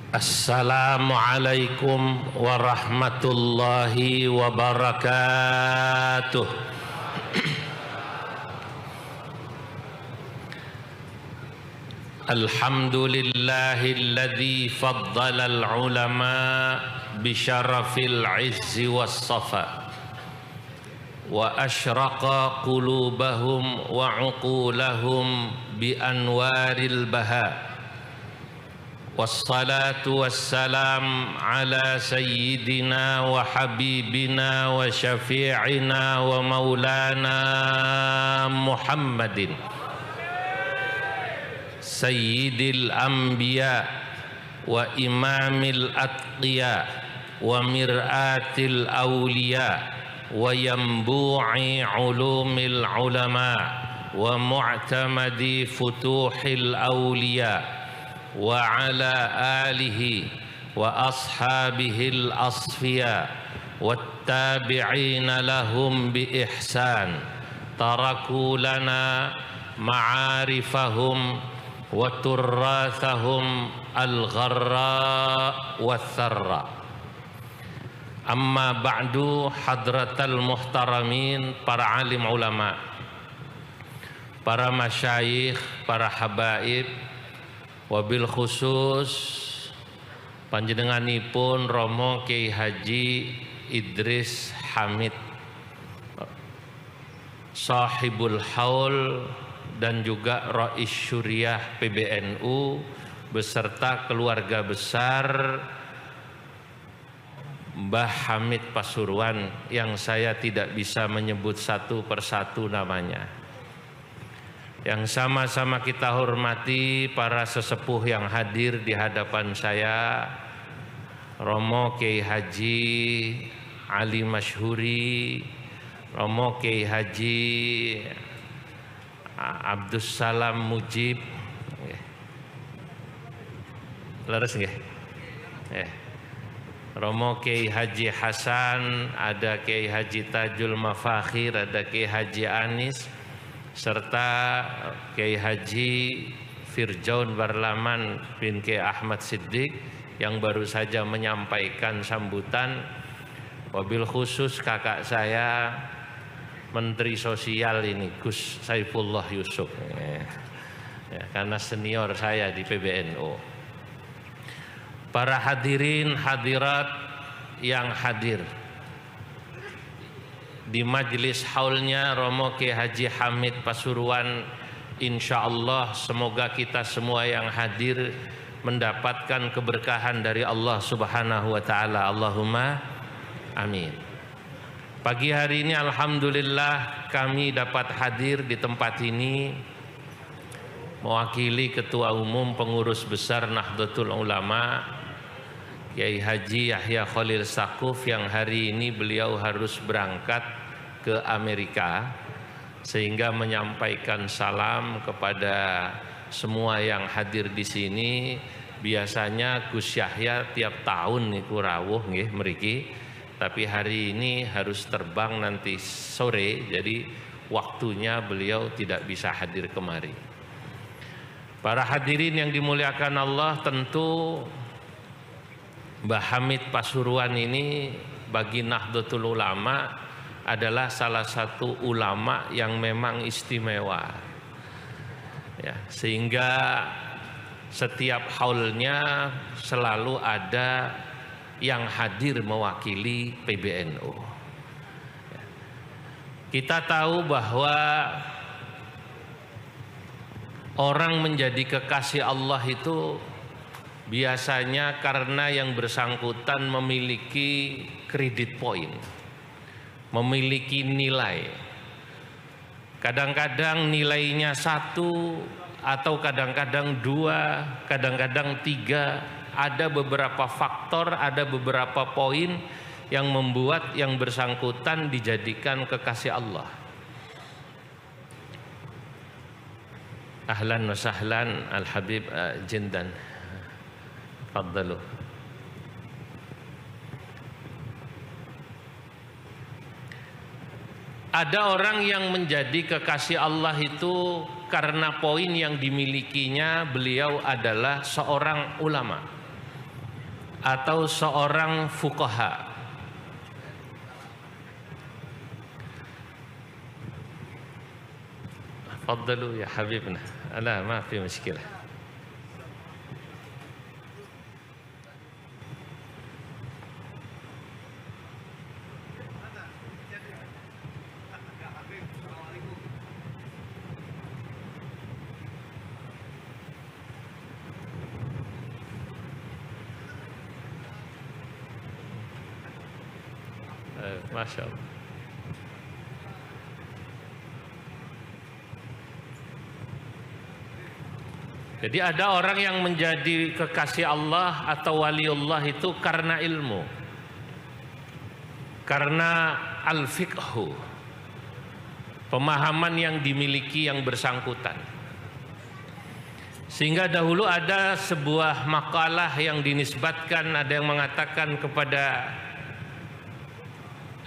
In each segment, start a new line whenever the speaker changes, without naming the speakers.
Assalamualaikum warahmatullahi wabarakatuh. Alhamdulillahilladzi faddala al-ulama bisyarafil izzi was-safa wa asyraqa qulubahum wa uqulahum bi anwaril baha. Wassalatu wassalam ala sayyidina wa habibina wa syafi'ina wa maulana Muhammadin sayyidil anbiya wa imamil atqiya wa mir'atil awliya wa yambu'i ulumil ulama wa mu'tamadi futuhil awliya wa ala alihi wa ashabihil asfiya wattabi'ina lahum bi ihsan taraku lana ma'arifahum wa turrathahum al-gharra wa tharra. Amma ba'du, hadratal muhtaramin, para alim ulama, para masyayikh, para habaib, wabil khusus panjenenganipun Romo Kiai Haji Idris Hamid Sahibul Haul dan juga Rais Syuriah PBNU beserta keluarga besar Mbah Hamid Pasuruan yang saya tidak bisa menyebut satu persatu namanya, yang sama-sama kita hormati para sesepuh yang hadir di hadapan saya, Romo Kiai Haji Ali Masyhuri, Romo Kiai Haji Abdus Salam Mujib, leres nggih? Romo Kiai Haji Hasan, ada Kiai Haji Tajul Mafakhir, ada Kiai Haji Anis, serta Kiai Haji Firjaun Barlaman bin Kiai Ahmad Siddiq yang baru saja menyampaikan sambutan. Wabil khusus kakak saya Menteri Sosial ini, Gus Saifullah Yusuf, karena senior saya di PBNU. Para hadirin hadirat yang hadir di majelis haulnya Romo Kiai Haji Hamid Pasuruan, insya Allah semoga kita semua yang hadir mendapatkan keberkahan dari Allah Subhanahu wa Ta'ala. Allahumma amin. Pagi hari ini alhamdulillah kami dapat hadir di tempat ini mewakili Ketua Umum Pengurus Besar Nahdlatul Ulama Kiai Haji Yahya Khalil Saquf, yang hari ini beliau harus berangkat ke Amerika, sehingga menyampaikan salam kepada semua yang hadir di sini. Biasanya Gus Yahya tiap tahun niku rawuh nggih mriki, tapi hari ini harus terbang nanti sore, jadi waktunya beliau tidak bisa hadir kemari. Para hadirin yang dimuliakan Allah, tentu Mbah Hamid Pasuruan ini bagi Nahdlatul Ulama adalah salah satu ulama yang memang istimewa, ya, sehingga setiap haulnya selalu ada yang hadir mewakili PBNU. Kita tahu bahwa orang menjadi kekasih Allah itu biasanya karena yang bersangkutan memiliki kredit poin, memiliki nilai. Kadang-kadang nilainya 1 atau kadang-kadang 2, kadang-kadang 3. Ada beberapa faktor, ada beberapa poin yang membuat yang bersangkutan dijadikan kekasih Allah. Ahlan wa sahlan Al-Habib Jindan. Faddalu. Ada orang yang menjadi kekasih Allah itu karena poin yang dimilikinya, beliau adalah seorang ulama. atau seorang fuqaha. Faddalu ya habibna. Ala ma fi muskilah. Masya Allah. Jadi ada orang yang menjadi kekasih Allah atau waliullah itu karena ilmu, karena al-fiqhu, pemahaman yang dimiliki yang bersangkutan. Sehingga dahulu ada sebuah makalah yang dinisbatkan, ada yang mengatakan kepada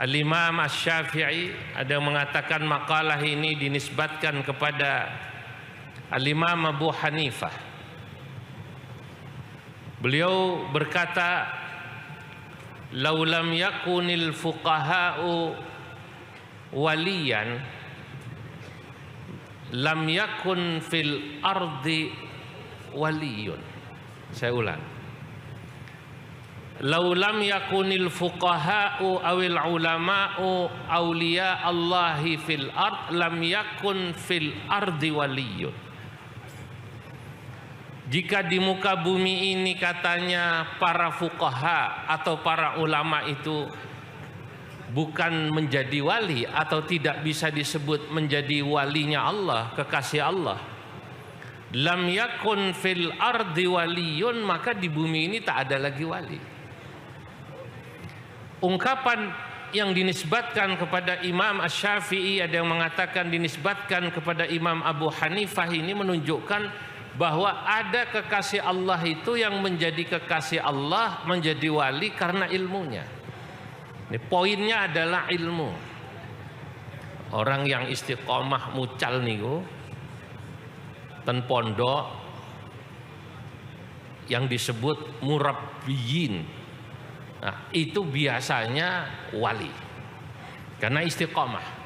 Al-Imam Asy-Syafi'i, ada yang mengatakan makalah ini dinisbatkan kepada Al-Imam Abu Hanifah. Beliau berkata, "Lau lam yakunil fuqaha'u waliyan, lam yakun fil ardi waliyun." Saya ulang. "Lau lam yakunil fuqaha'u awil ulama'u awliya Allahi fil ard, lam yakun fil ardi waliyun." Jika di muka bumi ini katanya para fuqaha atau para ulama itu bukan menjadi wali atau tidak bisa disebut menjadi walinya Allah, kekasih Allah, lam yakun fil ardi waliyun, maka di bumi ini tak ada lagi wali. Ungkapan yang dinisbatkan kepada Imam Asy-Syafi'i, ada yang mengatakan dinisbatkan kepada Imam Abu Hanifah, ini menunjukkan bahwa ada kekasih Allah itu yang menjadi kekasih Allah, menjadi wali karena ilmunya. Ini poinnya adalah ilmu. Orang yang istiqomah mucal niku ten pondok yang disebut murabbiyin, nah itu biasanya wali karena istiqomah.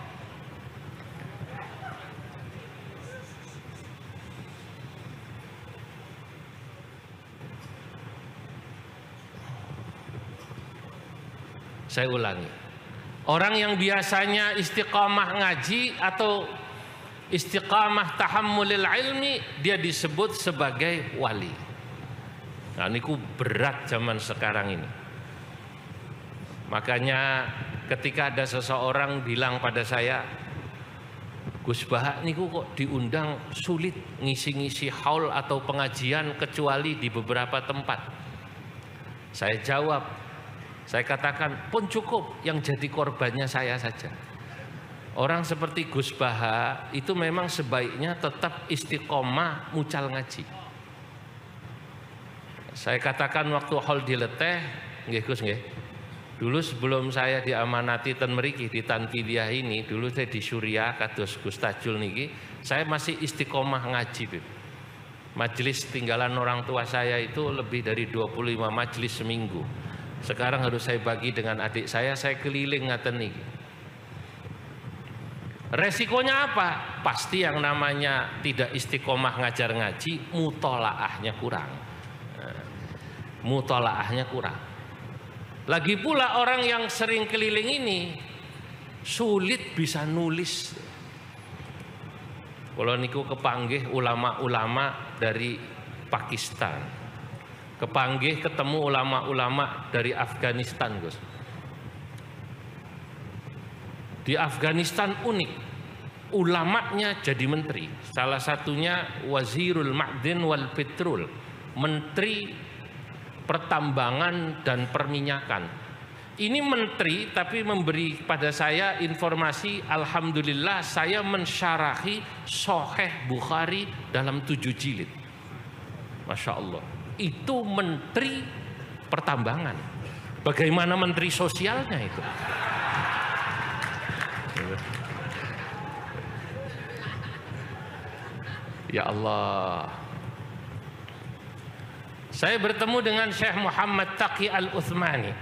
Saya ulangi, orang yang biasanya istiqamah ngaji atau istiqamah tahammulil ilmi, dia disebut sebagai wali. Nah niku berat zaman sekarang ini. Makanya ketika ada seseorang bilang pada saya, "Gus Baha niku kok diundang sulit ngisi-ngisi haul atau pengajian kecuali di beberapa tempat." Saya jawab, saya katakan pun cukup, yang jadi korbannya saya saja. Orang seperti Gus Baha itu memang sebaiknya tetap istiqomah mucal ngaji. Saya katakan waktu hal dileteh, nggih Gus nggih. Dulu sebelum saya diamanati ten mriki di Tanfidiyah ini, dulu saya di Suriah kados Gus Tajul niki, saya masih istiqomah ngaji, Bib. Majelis tinggalan orang tua saya itu lebih dari 25 majelis seminggu. Sekarang harus saya bagi dengan adik saya keliling ngaten niki. Resikonya apa? Pasti yang namanya tidak istiqomah ngajar ngaji, mutolaahnya kurang. Mutolaahnya kurang. Lagi pula orang yang sering keliling ini sulit bisa nulis. Kalau niku kepanggih ulama-ulama dari Pakistan, kepanggih ketemu ulama-ulama dari Afghanistan, Gus. Di Afghanistan unik, ulamanya jadi menteri. Salah satunya Wazirul Ma'din wal Petrol, menteri pertambangan dan perminyakan. Ini menteri tapi memberi pada saya informasi, alhamdulillah saya mensyarahi Sahih Bukhari dalam 7 jilid. Masya Allah. Itu menteri pertambangan. Bagaimana menteri sosialnya itu? Ya Allah. Saya bertemu dengan Syekh Muhammad Taqi Al-Uthmani,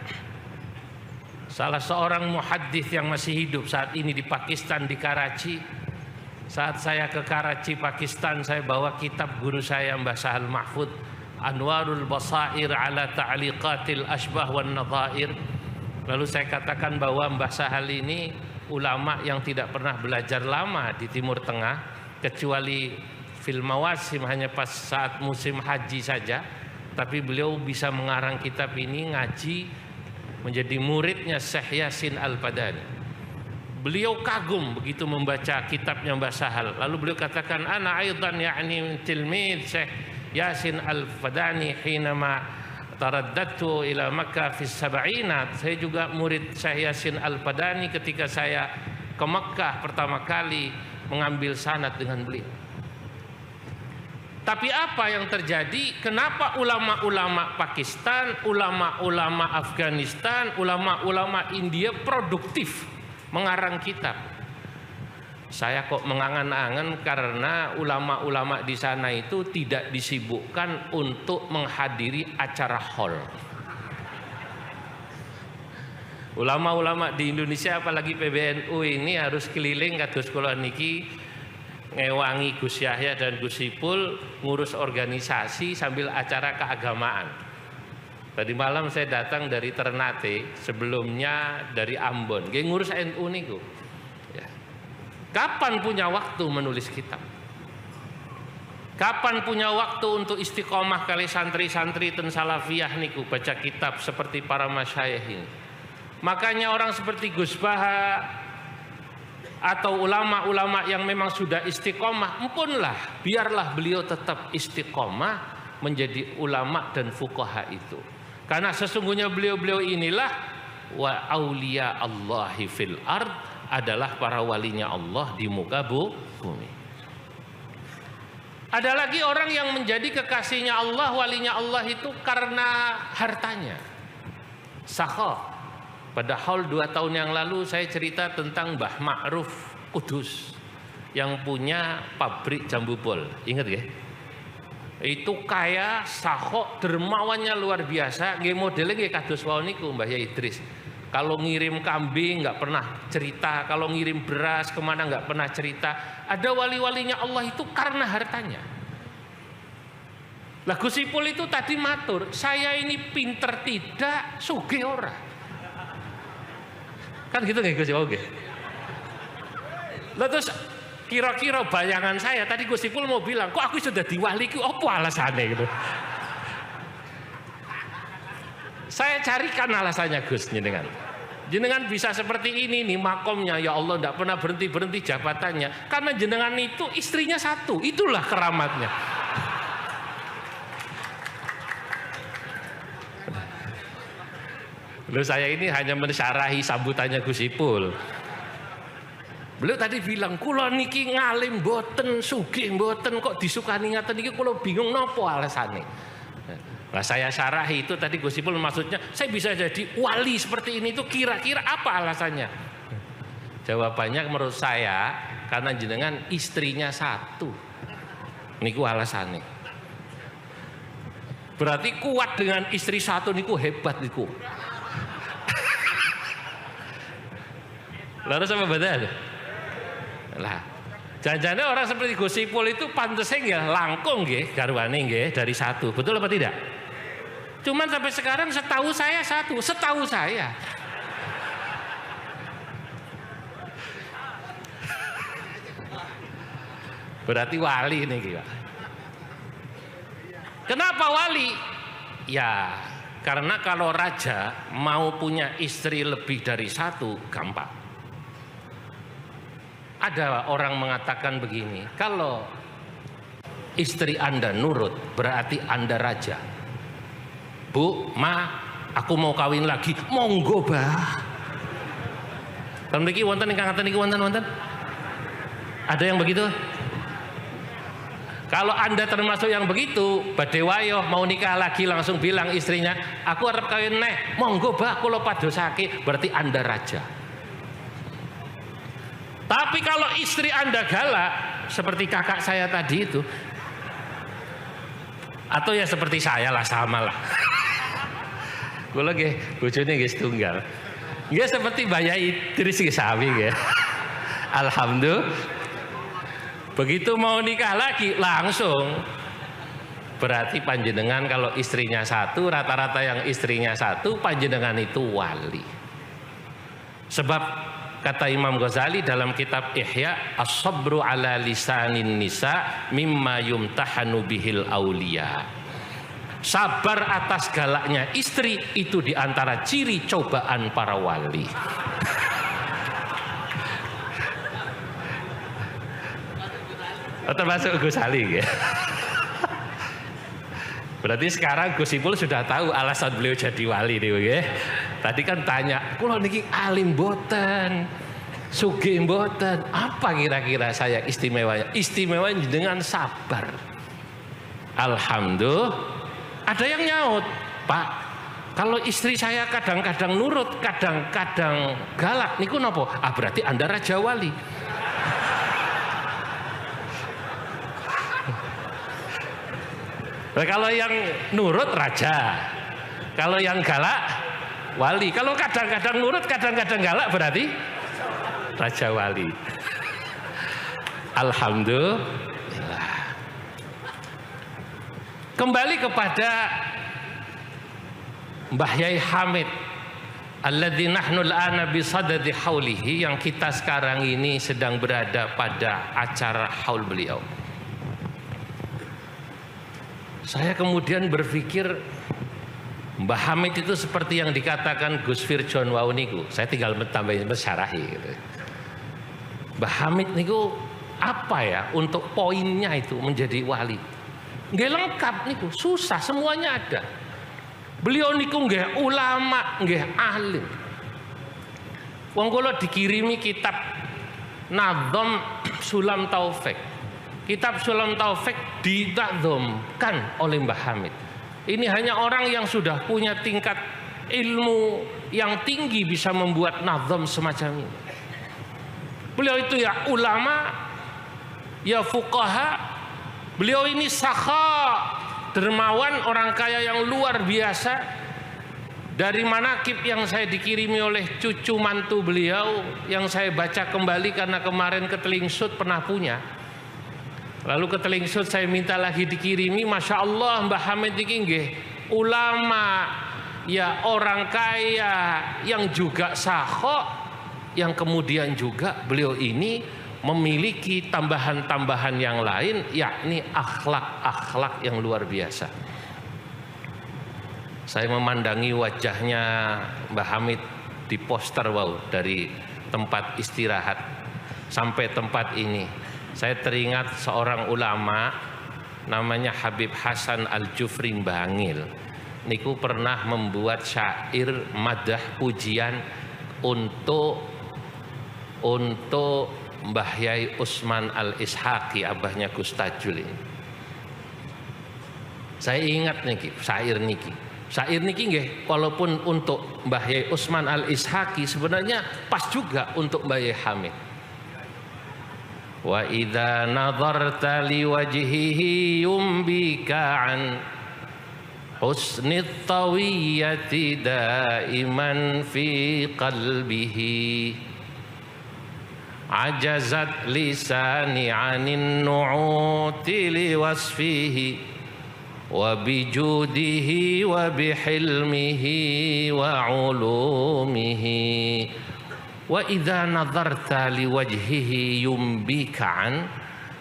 salah seorang muhaddits yang masih hidup saat ini di Pakistan, di Karachi. Saat saya ke Karachi, Pakistan, saya bawa kitab guru saya Mbah Sahal Mahfud, Anwarul Basair ala Ta'liqatil Ashbah wan Nadhair. Lalu saya katakan bahwa Mbah Sahal ini ulama yang tidak pernah belajar lama di Timur Tengah, kecuali fil mawasim, hanya pas saat musim haji saja. Tapi beliau bisa mengarang kitab ini, ngaji, menjadi muridnya Syekh Yasin Al-Padani. Beliau kagum begitu membaca kitabnya Mbah Sahal. Lalu beliau katakan, ana aidan ya'ni tilmid Syekh Yasin Al-Padani hinama taraddatu ila Makkah fi sab'inat. Saya juga murid Syekh Yasin Al-Padani ketika saya ke Makkah pertama kali mengambil sanad dengan beliau. Tapi apa yang terjadi? Kenapa ulama-ulama Pakistan, ulama-ulama Afghanistan, ulama-ulama India produktif mengarang kitab? Saya kok mengangan-angan karena ulama-ulama di sana itu tidak disibukkan untuk menghadiri acara hall. Ulama-ulama di Indonesia apalagi PBNU ini harus keliling kados kula niki, ngewangi Gus Yahya dan Gus Ipul ngurus organisasi sambil acara keagamaan. Tadi malam saya datang dari Ternate, sebelumnya dari Ambon, nggih ngurus NU niku. Ya. Kapan punya waktu menulis kitab? Kapan punya waktu untuk istiqomah kali santri-santri ten salafiyah niku baca kitab seperti para masyayikh ini? Makanya orang seperti Gus Baha atau ulama-ulama yang memang sudah istiqomah, empunlah, biarlah beliau tetap istiqomah menjadi ulama dan fuqaha itu. Karena sesungguhnya beliau-beliau inilah wa auliya Allahi fil ard, adalah para walinya Allah di muka bumi. Ada lagi orang yang menjadi kekasihnya Allah, walinya Allah itu karena hartanya. Sakha. Pada haul 2 tahun yang lalu saya cerita tentang Mbah Ma'ruf Kudus yang punya pabrik jambu bol. Ingat ya? Itu kaya, sakho, dermawannya luar biasa. Nggih modelnya nggih kados wae niku Mbah Ya Idris. Kalau ngirim kambing nggak pernah cerita, kalau ngirim beras kemana nggak pernah cerita. Ada wali-walinya Allah itu karena hartanya. Lah Gus Ipul itu tadi matur, saya ini pinter tidak, sugih ora. Kan gitu nggih Gus? Oke. Lah terus kira-kira bayangan saya tadi Gus Ipul mau bilang, kok aku sudah diwali ku apa alasannya gitu. Saya carikan alasannya Gus jenengan. Jenengan bisa seperti ini nih makomnya, ya Allah tidak pernah berhenti-berhenti jabatannya. Karena jenengan itu istrinya satu, itulah keramatnya. Lalu saya ini hanya mensyarahi sambutannya Gus Ipul. Beliau tadi bilang, kula niki ngalim mboten, sugih mboten, kok disukani ngaten niki kula bingung nopo alasane. Nah, saya syarahi itu tadi Gus Ipul maksudnya, saya bisa jadi wali seperti ini itu kira-kira apa alasannya? Jawabannya menurut saya karena jenengan istrinya satu. Niku alasannya. Berarti kuat dengan istri satu niku hebat niku. Lalu sama badal. Lah, jangan-jangan orang seperti Gus Ipul itu pantesnya ya langkung nggih garwane nggih dari satu. Betul apa tidak? Cuman sampai sekarang setahu saya satu, setahu saya. Berarti wali ini Pak. Kenapa wali? Ya, karena kalau raja mau punya istri lebih dari satu gampang. Ada orang mengatakan begini, kalau istri Anda nurut berarti Anda raja. Bu, Ma, aku mau kawin lagi. Monggo, Bah. Kan mriki wonten ingkang ngaten niki wonten? Ada yang begitu? Kalau Anda termasuk yang begitu, badhe wayo mau nikah lagi langsung bilang istrinya, aku arep kawin neh. Monggo, Bah, kula padosake, berarti Anda raja. Tapi kalau istri Anda galak seperti kakak saya tadi itu, Atau ya seperti saya lah, sama lah. Kula nggih bojone nggih setunggal. Nggih seperti Mbah Idris nggih sami nggih. Alhamdulillah. Begitu mau nikah lagi langsung. Berarti panjenengan kalau istrinya satu, rata-rata yang istrinya satu, panjenengan itu wali. Sebab kata Imam Ghazali dalam kitab Ihya, as-sabru ala lisanin nisa mimma yumtahanu bihil aulia. Sabar atas galaknya istri itu diantara ciri cobaan para wali. Termasuk Gus Ali ya. Berarti sekarang Gus Ipul sudah tahu alasan beliau jadi wali nih ya. Tadi kan tanya, kula niki alim boten, sugih boten, apa kira-kira saya istimewanya? Istimewa dengan sabar. Alhamdulillah. Ada yang nyaut, Pak, kalau istri saya kadang-kadang nurut, kadang-kadang galak, niku nopo? Ah berarti Anda raja wali. Nah, kalau yang nurut raja, kalau yang galak wali. Kalau kadang-kadang nurut, kadang-kadang galak berarti raja wali. Alhamdulillah. Kembali kepada Mbah Yai Hamid alladzi nahnu al-ana bi sadadi haulihi, yang kita sekarang ini sedang berada pada acara haul beliau. Saya kemudian berpikir Mbah Hamid itu seperti yang dikatakan Gus Firjon wau niku. Saya tinggal tambahin mensyarahi gitu. Mbah Hamid niku apa ya untuk poinnya itu menjadi wali? Nggih lengkap niku, susah, semuanya ada. Beliau niku nggih ulama, nggih alim. Wong kula dikirimi kitab Nadham Sulam Taufik. Kitab Sulam Taufik ditakdomkan oleh Mbah Hamid. Ini hanya orang yang sudah punya tingkat ilmu yang tinggi bisa membuat nadham semacam ini. Beliau itu ya ulama, ya fuqaha. Beliau ini sakha, dermawan, orang kaya yang luar biasa. Dari manakib yang saya dikirimi oleh cucu mantu beliau, yang saya baca kembali karena kemarin ketelingsut pernah punya. Lalu ketelingsut saya minta lagi dikirimi. Masya Allah Mbah Hamid ini nggih ulama, ya orang kaya yang juga sakho, yang kemudian juga beliau ini memiliki tambahan-tambahan yang lain, yakni akhlak-akhlak yang luar biasa. Saya memandangi wajahnya Mbah Hamid di poster wow, dari tempat istirahat sampai tempat ini. Saya teringat seorang ulama namanya Habib Hasan Al-Jufri Bangil. Niku pernah membuat syair madah pujian untuk Mbah Yai Usman Al-Ishaqi, abahnya Gus Tajul ini. Saya ingat niki syair niki. Syair niki nggih, walaupun untuk Mbah Yai Usman Al-Ishaqi sebenarnya pas juga untuk Mbah Yai Hamid. Wa idza nadharta li wajhihi yumbika an husnit tawiyyati daiman fi qalbihi ajazat lisani anin nu'uti li wasfihi wa bijudihi wa bihilmihi wa ulumihi. Wa idza nadharta liwajhihi yumbika'an,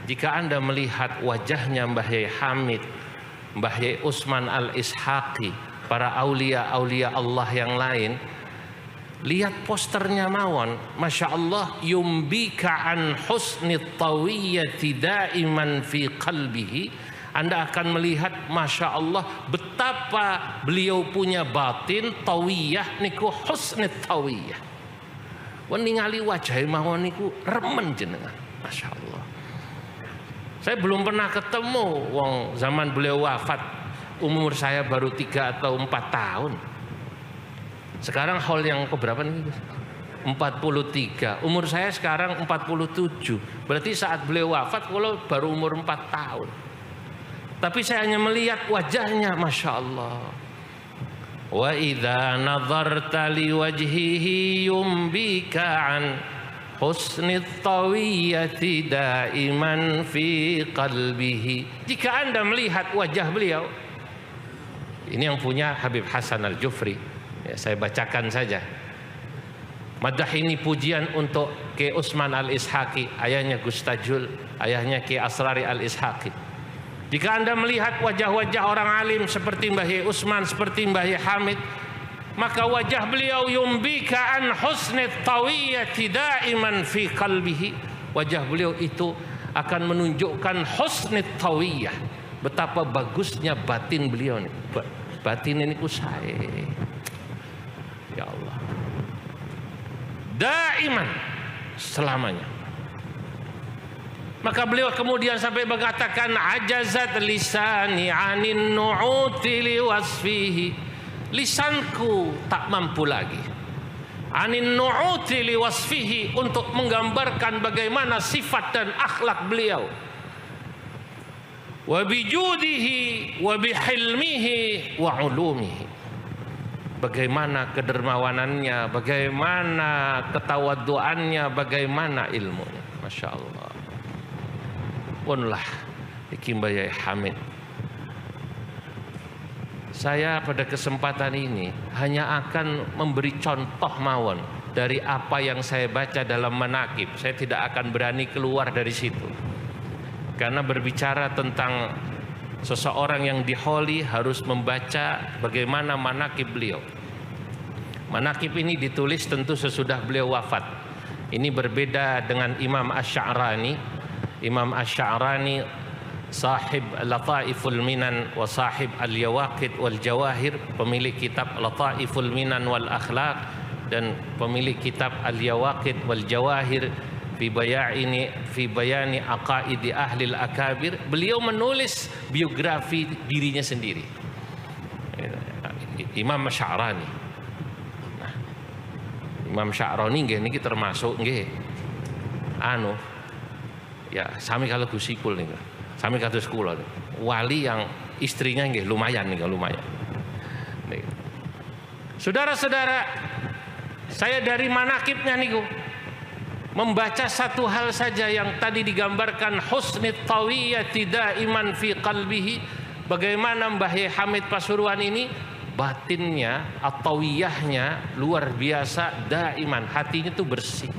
jika Anda melihat wajahnya Mbah Yai Hamid, Mbah Yai Usman Al-Ishaqi, para aulia-aulia Allah yang lain, lihat posternya mawon, Masya Allah, yumbika'an husnit tawiyyati daiman fi qalbihi. Anda akan melihat Masya Allah betapa beliau punya batin tawiyah niku husnit tawiyah. Ningali wajah mawon niku remen jenengan, Masya Allah. Saya belum pernah ketemu wong zaman beliau wafat, umur saya baru 3 atau 4 tahun. Sekarang haul yang keberapa nih? 43. Umur saya sekarang 47. Berarti saat beliau wafat kalau baru umur 4 tahun. tapi saya hanya melihat wajahnya, Masya Allah. Wa idza nadharta li wajhihi yumbika an husnit tawiyyati daiman fi qalbihi. Jika Anda melihat wajah beliau, ini yang punya Habib Hasan Al-Jufri, ya, saya bacakan saja. Madah ini pujian untuk Ki Usman Al-Ishaqi, ayahnya Gustajul, ayahnya Ki Asrari Al-Ishaqi. Jika Anda melihat wajah-wajah orang alim seperti Mbah Yai Usman, seperti Mbah Yai Hamid, maka wajah beliau yumbika an husnit tawiyyati daiman fi qalbihi. Wajah beliau itu akan menunjukkan husnit tawiyyah, betapa bagusnya batin beliau nih. Batin ini kusai. Ya Allah. Daiman, selamanya. Maka beliau kemudian sampai mengatakan ajazat lisani anin nu'uti liwasfihi. Lisanku tak mampu lagi anin nu'uti liwasfihi, untuk menggambarkan bagaimana sifat dan akhlak beliau. Wa bijudihi wa bihilmihi wa ulumihi. Bagaimana kedermawanannya, bagaimana ketawaduannya, bagaimana ilmunya. Masya Allah. Punlah Mbah Yai Hamid. Saya pada kesempatan ini hanya akan memberi contoh mawon dari apa yang saya baca dalam manaqib. Saya tidak akan berani keluar dari situ. Karena berbicara tentang seseorang yang diholi harus membaca bagaimana manaqib beliau. Manaqib ini ditulis tentu sesudah beliau wafat. Ini berbeda dengan Imam Asy-Sya'rani. Imam Asy-Sya'rani sahib Lataiful Minan wa sahib Al-Yawaqid wal Jawahir, pemilik kitab Lataiful Minan wal Akhlaq dan pemilik kitab Al-Yawaqid wal Jawahir fi bayani aqaidi ahli al-akabir. Beliau menulis biografi dirinya sendiri, Imam Sya'rani. Nah, Imam Sya'rani nggih niki termasuk nggih ya sami kalau Gusipul niku, sami kados kula wali yang istrinya nggih lumayan nih, lumayan. Saudara-saudara, saya dari manaqibnya niku membaca satu hal saja yang tadi digambarkan husnit tawiyyati daiman fi qalbihi. Bagaimana Mbah Yai Hamid Pasuruan ini batinnya atau tawiyyahnya luar biasa, daiman, hatinya itu bersih.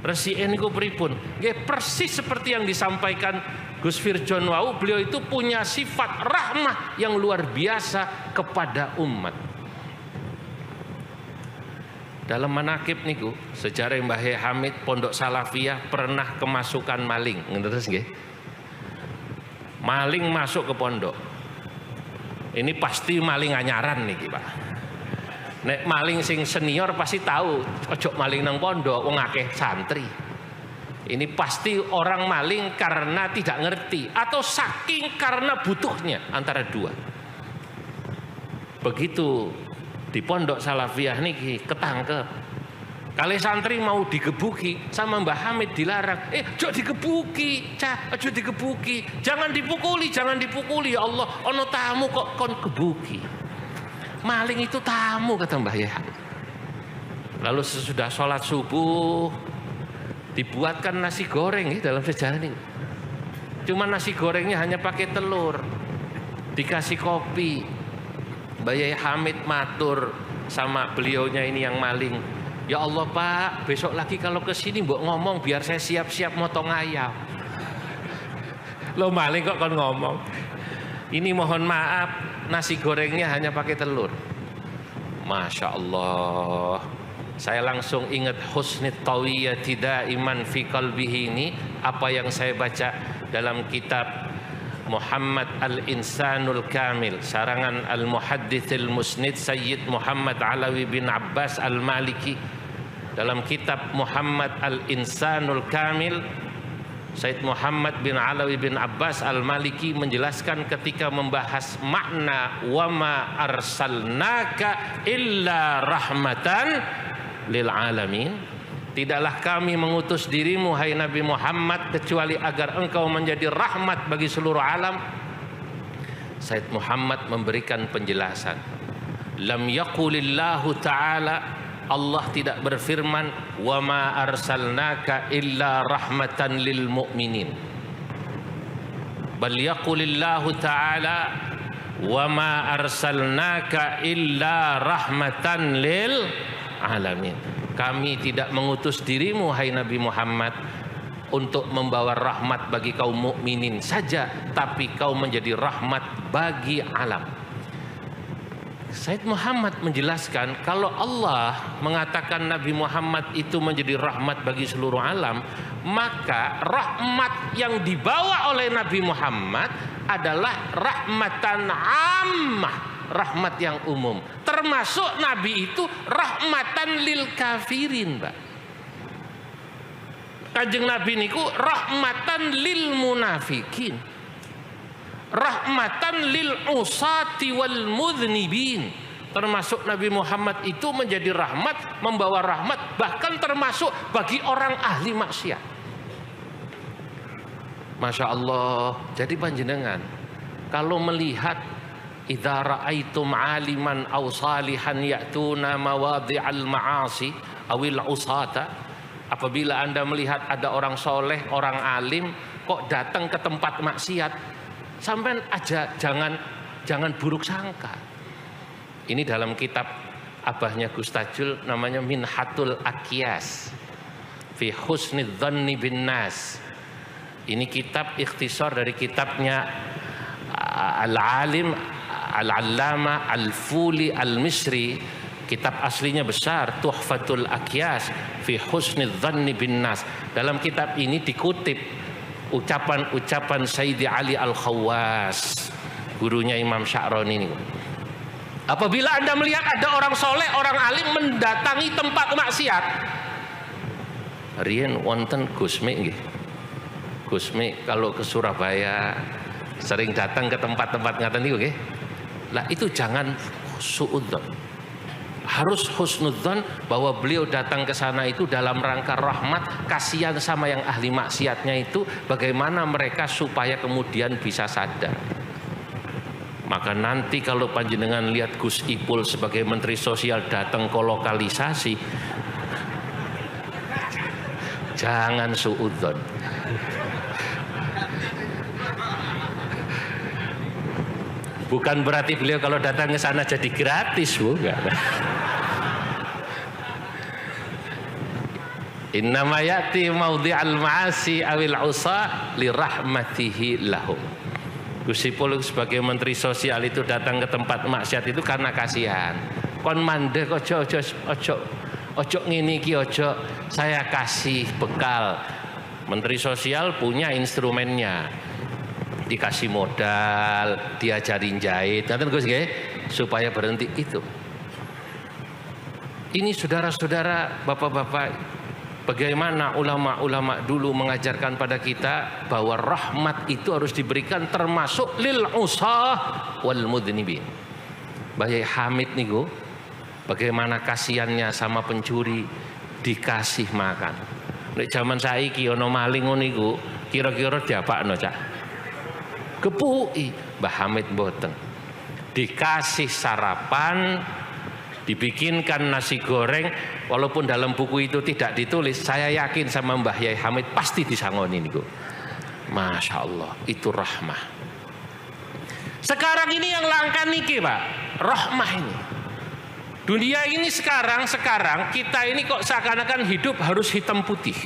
Resik niku pripun? Nggih persis seperti yang disampaikan Gus Firjon wau, beliau itu punya sifat rahmah yang luar biasa kepada umat. Dalam manaqib niku sejarah Mbah Yai Hamid Pondok Salafiyah pernah kemasukan maling, ngertos nggih? Maling masuk ke pondok. Ini pasti maling anyaran niki, Pak. Nek maling sing senior pasti tahu, ojo maling nang pondok wong akeh santri. Ini pasti orang maling karena tidak ngerti atau saking karena butuhnya, antara dua. Begitu di Pondok Salafiyah niki ketangkep. Kali santri mau digebuki sama Mbah Hamid dilarang. Ojo digebuki, ojo digebuki. Jangan dipukuli, jangan dipukuli. Ya Allah, ono tamu kok kon gebuki. Maling itu tamu, kata Mbah Yai. Lalu sesudah sholat subuh dibuatkan nasi goreng dalam sejarah ini. Cuma nasi gorengnya hanya pakai telur, dikasih kopi. Mbah Yai Hamid matur sama beliaunya ini yang maling, ya Allah Pak, besok lagi kalau ke sini mbok ngomong biar saya siap-siap motong ayam. Lo maling kok kon ngomong. Ini mohon maaf, nasi gorengnya hanya pakai telur. Masya Allah. Saya langsung ingat husnit tawiyyati daiman fi qalbihi ini, apa yang saya baca dalam kitab Muhammad Al-Insanul Kamil, sarangan Al-Muhaddithil Musnid Sayyid Muhammad Alawi bin Abbas Al-Maliki. Dalam kitab Muhammad Al-Insanul Kamil, Sayyid Muhammad bin Alawi bin Abbas Al-Maliki menjelaskan ketika membahas makna wa ma arsalnaka illa rahmatan lil alamin, tidaklah kami mengutus dirimu hai Nabi Muhammad kecuali agar engkau menjadi rahmat bagi seluruh alam. Said Muhammad memberikan penjelasan. Lam yaqulillahu ta'ala, Allah tidak berfirman, wa ma arsalnaka illa rahmatan lil mu'minin. Bal yaqulillahu ta'ala, wa ma arsalnaka illa rahmatan lil alamin. Kami tidak mengutus dirimu, hai Nabi Muhammad, untuk membawa rahmat bagi kaum mukminin saja, tapi kau menjadi rahmat bagi alam. Said Muhammad menjelaskan, kalau Allah mengatakan Nabi Muhammad itu menjadi rahmat bagi seluruh alam, maka rahmat yang dibawa oleh Nabi Muhammad adalah rahmatan ammah, rahmat yang umum. Termasuk Nabi itu rahmatan lil kafirin, Mbak. Kanjeng Nabi niku rahmatan lil munafikin, rahmatan lil usati wal mudhnibin. Termasuk Nabi Muhammad itu menjadi rahmat, membawa rahmat, bahkan termasuk bagi orang ahli maksiat. Masya Allah. Jadi panjenengan kalau melihat idza ra'aitum aliman aw salihan ya'tuna mawadhi'al ma'asi awil usata, apabila Anda melihat ada orang soleh, orang alim kok datang ke tempat maksiat, sampai aja jangan buruk sangka. Ini dalam kitab abahnya Gus Tajul, namanya Minhatul Aqyas fi Husnidz Dhanni bin Nas. Ini kitab ikhtisar dari kitabnya Al-Alim Al-Allama Al-Fuli Al-Misri. Kitab aslinya besar, Tuhfatul Aqyas fi Husnidz Dhanni bin Nas. Dalam kitab ini dikutip ucapan-ucapan Sayyidi Ali Al-Khawwas, gurunya Imam Sya'rani ini. Apabila Anda melihat ada orang soleh, orang alim mendatangi tempat maksiat, riyen wonten Gusmi nggih. Gusmi kalau ke Surabaya sering datang ke tempat-tempat ngaten niku nggih. Lah itu jangan suudzon. Harus husnudzon bahwa beliau datang ke sana itu dalam rangka rahmat, kasihan sama yang ahli maksiatnya itu, bagaimana mereka supaya kemudian bisa sadar. Maka nanti kalau panjenengan lihat Gus Ipul sebagai Menteri Sosial datang ke lokalisasi, jangan suudzon. Bukan berarti beliau kalau datang ke sana jadi gratis, bukan. Innama ya'ti maudhi'al ma'asi awil usah li rahmatihi lahum. Gus Ipul sebagai Menteri Sosial itu datang ke tempat maksiat itu karena kasihan. Kon mandek ojo ngene iki ojo, saya kasih bekal. Menteri Sosial punya instrumennya. Dikasih modal, diajarin jahit, nanti Gus nggih, supaya berhenti itu. Ini saudara-saudara, bapak-bapak, bagaimana ulama-ulama dulu mengajarkan pada kita bahwa rahmat itu harus diberikan termasuk lil usah wal mudhnibin. Bayi Hamid niku, bagaimana kasihannya sama pencuri, dikasih makan. Nek zaman saiki ono maling ngono niku, kira-kira diapakno, Cak? Kepui Mbah Hamid boten, dikasih sarapan, dibikinkan nasi goreng, walaupun dalam buku itu tidak ditulis, saya yakin sama Mbah Yai Hamid pasti disangoni niku. Masya Allah, itu rahmah. Sekarang ini yang langka niki Pak, rahmah ini. Dunia ini sekarang kita ini kok seakan-akan hidup harus hitam putih.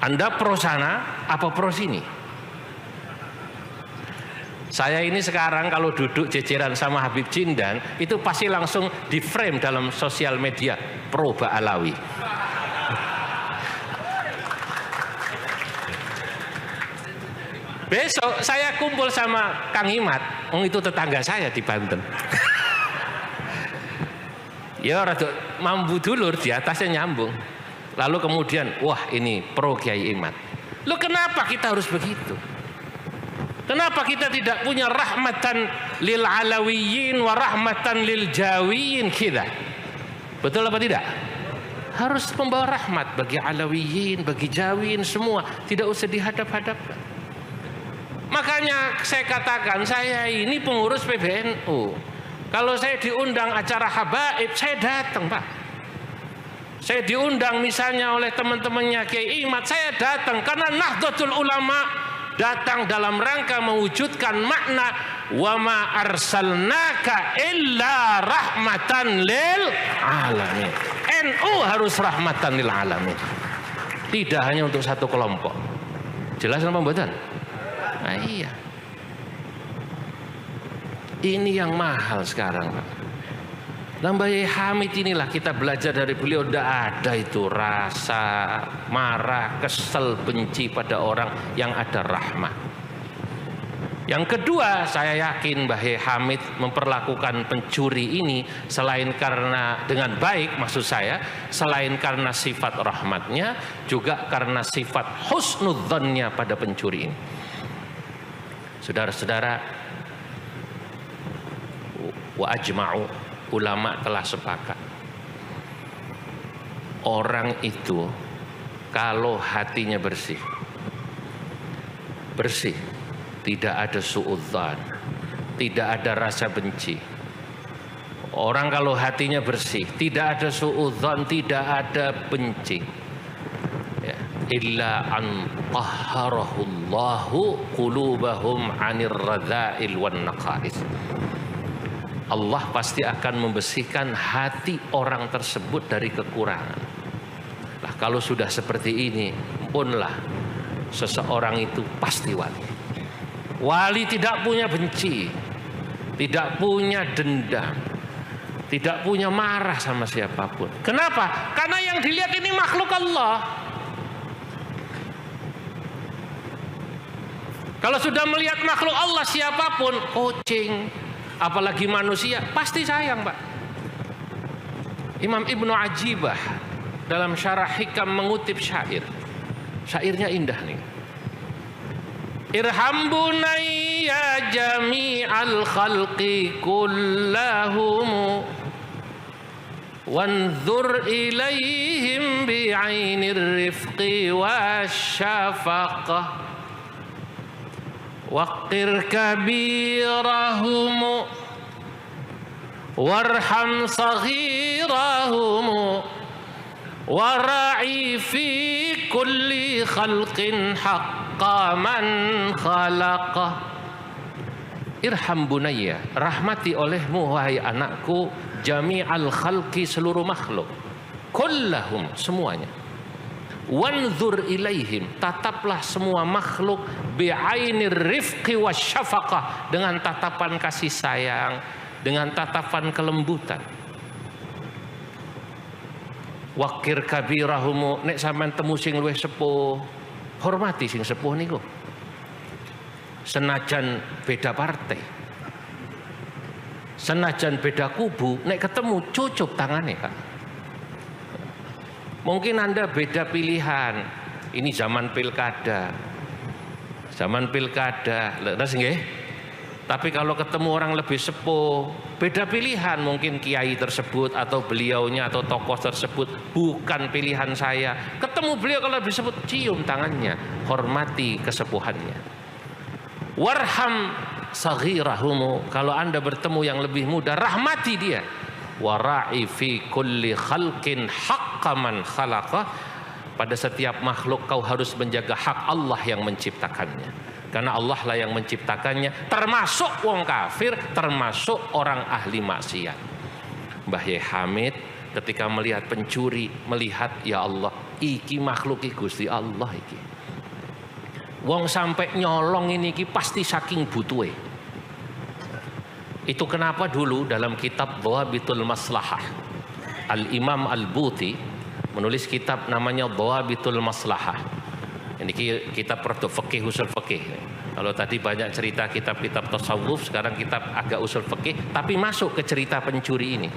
Anda pro sana apa pro sini? Saya ini sekarang kalau duduk jejeran sama Habib Jindan, itu pasti langsung di frame dalam sosial media pro Ba'alawi. Besok saya kumpul sama Kang Imat, itu tetangga saya di Banten. Ya rada mambu dulur, di atasnya nyambung. Lalu kemudian, wah ini pro Kiai Imat. Loh kenapa kita harus begitu? Kenapa kita tidak punya rahmatan lil alawiyin wa rahmatan lil jawiyin kita? Betul apa tidak? Harus membawa rahmat bagi alawiyin, bagi jawiyin semua, tidak usah dihadap-hadapkan. Makanya saya katakan saya ini pengurus PBNU. Kalau saya diundang acara habaib, saya datang, Pak. Saya diundang misalnya oleh teman-temannya Kiai Imad, saya datang karena Nahdlatul Ulama datang dalam rangka mewujudkan makna wa ma arsalnaka illa rahmatan lil alamin. NU harus rahmatan lil alamin. Tidak hanya untuk satu kelompok. Jelas apa mboten? Nah, iya. Ini yang mahal sekarang, Pak. Mbah Yai Hamid inilah kita belajar dari beliau, tidak ada itu rasa marah, kesel, benci pada orang, yang ada rahmah. Yang kedua, saya yakin Mbah Yai Hamid memperlakukan pencuri ini selain karena dengan baik, maksud saya, selain karena sifat rahmatnya, juga karena sifat husnudzonnya pada pencuri ini. Saudara-saudara, wa ajma'u, ulama telah sepakat, orang itu kalau hatinya bersih, tidak ada suudzon, tidak ada rasa benci. Orang kalau hatinya bersih, tidak ada suudzon, tidak ada benci, ya, illa an tahharahullahu qulubahum 'anir radzail wan naqais. Allah pasti akan membersihkan hati orang tersebut dari kekurangan. Nah, kalau sudah seperti ini, punlah seseorang itu pasti wali. Wali tidak punya benci, tidak punya dendam, tidak punya marah sama siapapun. Kenapa? Karena yang dilihat ini makhluk Allah. Kalau sudah melihat makhluk Allah siapapun, kucing, apalagi manusia, pasti sayang, Pak. Imam Ibnu Ajibah dalam Syarah Hikam mengutip syair. Syairnya indah nih. Irham bunayya jami'al khalqi kullahum wanzur ilaihim bi'ainir rifqi wasyafaqah waqir kabirahum warham saghirahum wara'i fi kulli khalqin haqqa man khalaqah. Irham bunayya, rahmati olehmu wahai anakku, jami'al khalqi, seluruh makhluk, kullahum, semuanya. Wanzur ilaihim, tataplah semua makhluk bi'ainir rifqi wasyafaqah, dengan tatapan kasih sayang, dengan tatapan kelembutan. Wakir kabirahumu, nek sampean temu sing luwih sepuh, hormati sing sepuh niku. Senajan beda partai, senajan beda kubu, nek ketemu cucup tangane, Kak. Mungkin Anda beda pilihan. Ini zaman pilkada. Zaman pilkada, leres nggih? Tapi kalau ketemu orang lebih sepuh, beda pilihan, mungkin kiai tersebut atau beliaunya atau tokoh tersebut bukan pilihan saya. Ketemu beliau kalau lebih sepuh, cium tangannya, hormati kesepuhannya. Warham saghirahum, kalau Anda bertemu yang lebih muda, rahmati dia. Wara'i fi kulli khalqin haqqa man khalaqah, pada setiap makhluk kau harus menjaga hak Allah yang menciptakannya. Karena Allah lah yang menciptakannya, termasuk wong kafir, termasuk orang ahli maksiat. Mbah Yai Hamid ketika melihat pencuri, melihat, ya Allah, iki makhluk iki Gusti Allah iki. Wong sampai nyolong ini iki pasti saking butuhe. Itu kenapa dulu dalam kitab Dhawabitul Maslahah, Al-Imam Al-Buti menulis kitab namanya Dhawabitul Maslahah. Ini kitab produk fikih, usul fikih. Kalau tadi banyak cerita kitab-kitab tasawuf, sekarang kitab agak usul fikih, tapi masuk ke cerita pencuri ini.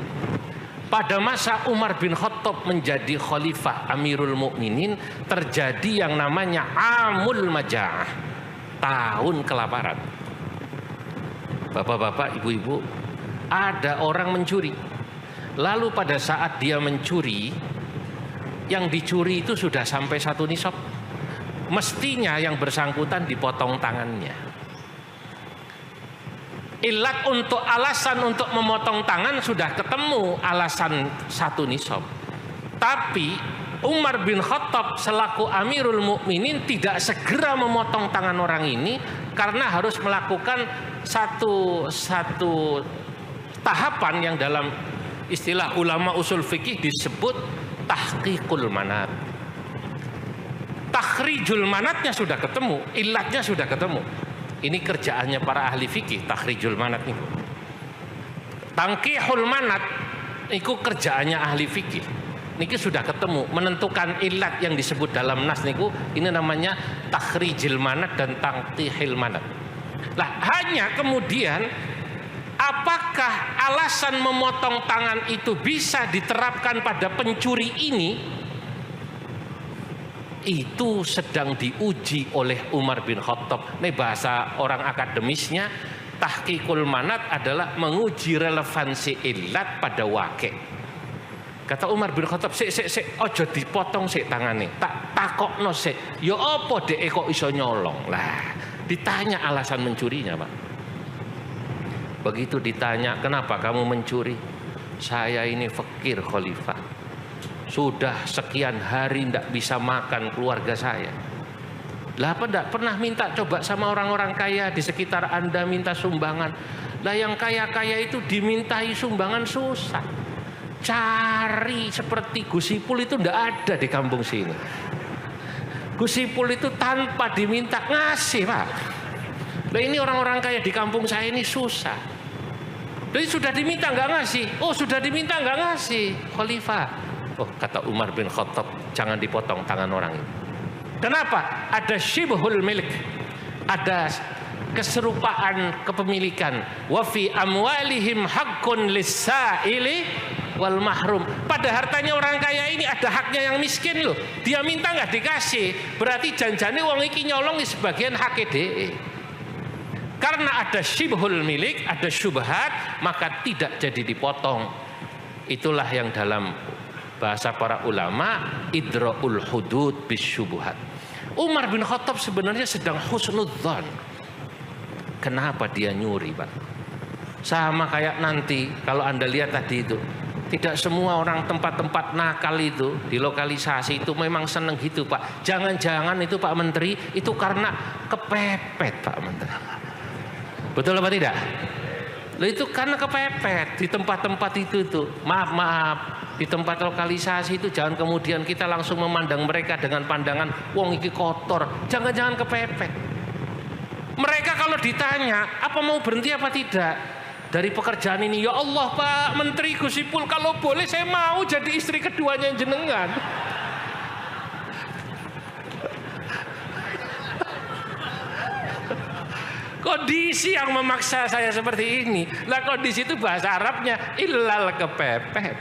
Pada masa Umar bin Khattab menjadi khalifah Amirul Mukminin, terjadi yang namanya Amul Maja'ah, tahun kelaparan. Bapak-bapak, ibu-ibu, ada orang mencuri. Lalu pada saat dia mencuri, yang dicuri itu sudah sampai 1 nisab. Mestinya yang bersangkutan dipotong tangannya. Ilat untuk alasan untuk memotong tangan sudah ketemu, alasan 1 nisab. Tapi Umar bin Khattab selaku Amirul Mukminin tidak segera memotong tangan orang ini karena harus melakukan satu tahapan yang dalam istilah ulama usul fikih disebut tahqiqul manat. Takhrijul manatnya sudah ketemu, ilatnya sudah ketemu. Ini kerjaannya para ahli fikih, takhrijul manat nih. Tangkihul manat itu kerjaannya ahli fikih. Niki sudah ketemu, menentukan ilat yang disebut dalam nas niku, ini namanya takhrijul manat dan tangkihil manat. Lah hanya kemudian apakah alasan memotong tangan itu bisa diterapkan pada pencuri ini? Itu sedang diuji oleh Umar bin Khattab. Ini bahasa orang akademisnya, tahqiqul manat adalah menguji relevansi ilat pada wakil. Kata Umar bin Khattab, sik ojo dipotong sik tangane, tak takokno sik. Ya apa dek kok iso nyolong? Lah, ditanya alasan mencurinya, Pak. Begitu ditanya, kenapa kamu mencuri? Saya ini fakir khalifah. Sudah sekian hari tidak bisa makan keluarga saya. Lah apa tidak pernah minta coba sama orang-orang kaya di sekitar Anda minta sumbangan? Lah yang kaya-kaya itu dimintai sumbangan susah. Cari seperti Gus Ipul itu tidak ada di kampung sini. Gus Ipul itu tanpa diminta ngasih, Pak. Lah ini orang-orang kaya di kampung saya ini susah. Jadi sudah diminta nggak ngasih. Oh sudah diminta nggak ngasih, Khalifah. Oh kata Umar bin Khattab, jangan dipotong tangan orang ini. Kenapa? Ada syibhul milik, ada keserupaan kepemilikan. Wa fi amwalihim haqqun lis-sa'ili wal mahrum. Pada hartanya orang kaya ini ada haknya yang miskin loh. Dia minta nggak dikasih, berarti janjane wong iki nyolong sebagian hak DE. Karena ada syibhul milik, ada syubhat, maka tidak jadi dipotong. Itulah yang dalam bahasa para ulama idra'ul hudud bisyubuhat. Umar bin Khattab sebenarnya sedang husnudzon. Kenapa dia nyuri, Pak? Sama kayak nanti kalau Anda lihat tadi itu, tidak semua orang tempat-tempat nakal itu di lokalisasi itu memang seneng gitu, Pak. Jangan-jangan itu Pak Menteri itu karena kepepet, Pak Menteri. Betul apa tidak? Loh itu karena kepepet di tempat-tempat itu tuh. Maaf, di tempat lokalisasi itu jangan kemudian kita langsung memandang mereka dengan pandangan wong iki kotor. Jangan-jangan kepepet. Mereka kalau ditanya apa mau berhenti apa tidak dari pekerjaan ini, ya Allah Pak Menteri Gus Ipul, kalau boleh saya mau jadi istri keduanya jenengan. Kondisi yang memaksa saya seperti ini. Lah kondisi itu bahasa Arabnya illal kepepet.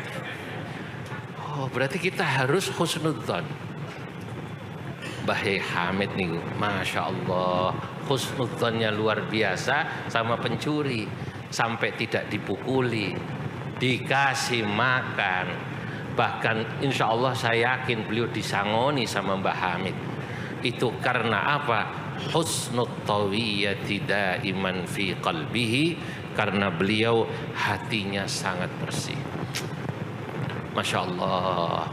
Oh berarti kita harus husnudzon. Mbah Hamid nih, Masya Allah, husnudzonnya luar biasa sama pencuri. Sampai tidak dipukuli, dikasih makan. Bahkan insya Allah saya yakin beliau disangoni sama Mbah Hamid. Itu karena apa? Husnul tawiyati daiman fi qalbihi, karena beliau hatinya sangat bersih. Masya Allah.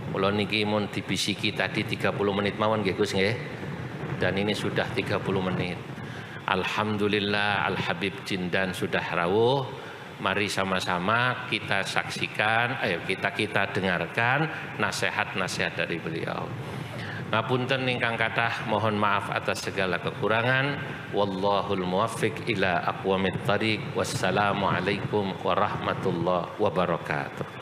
Kalau niki mun dibisiki tadi 30 menit mawon nggih Gus nggih. Dan ini sudah 30 menit. Alhamdulillah Al-Habib Jindan sudah rawuh. Mari sama-sama kita saksikan, ayo kita dengarkan nasihat-nasihat dari beliau. Ngapunten ingkang kathah, mohon maaf atas segala kekurangan. Wallahul muwaffiq ila aqwamit thariq. Wassalamualaikum warahmatullahi wabarakatuh.